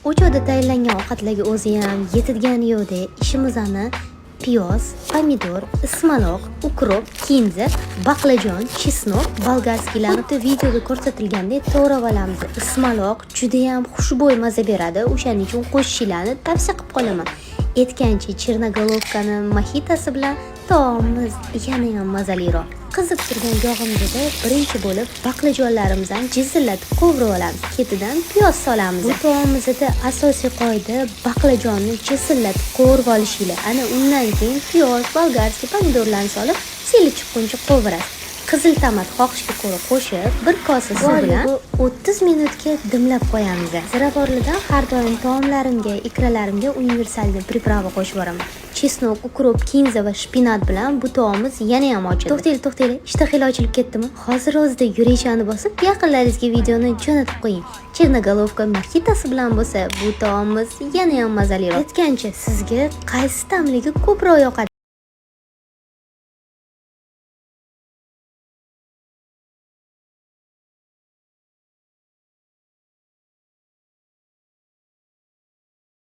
O'choqda tayyorlangan ovqatlarga o'zi ham yetadigan yo'qda ishimizni piyoz, pomidor, ismaloq, ukrop, kinza, baqlajon, chesnok, bolgarskiylarni videoda ko'rsatilgandek to'g'rab olamiz. Ismaloq juda ham xushbo'y maza beradi. O'shaning uchun qo'shishinglarni tavsiya qilib qolaman. Aytgancha chirnogolovkani mohitasi bilan taomimiz yana ham mazaliroq. Qizib turgan yog'imizda birinchi bo'lib baqlajonlarimizni jizillatib qovurib olamiz. Ketidan piyoz solamiz. Bu taomimizda asosiy qoida baqlajonni jizillatib qovurib olishinglar. Ana undan keyin piyoz, bolgarskiy pomidorlarni solib, seli chiqquncha qovurasiz. Qizil tomat xohishga ko'ra qo'shib, bir kosa suv bilan 30 minutga dimlab qo'yamiz. Ziravorlidan har doim taomlarimga, ikralarimga universalniy priprava qo'shib boraman. Chesnok, ukrop, kinza va shpinat bilan bu taomimiz yana ham ochildi. To'xtang, ishtahil ochilib ketdimi? Hozir o'zida yurishani bosib, yaqinlaringizga videoni jo'natib qo'ying. Chirnogolovka mohitasi bilan bo'lsa, bu taomimiz yana ham mazaliroq. Aytgancha, sizga qaysi ta'mligi ko'proq yoqadi?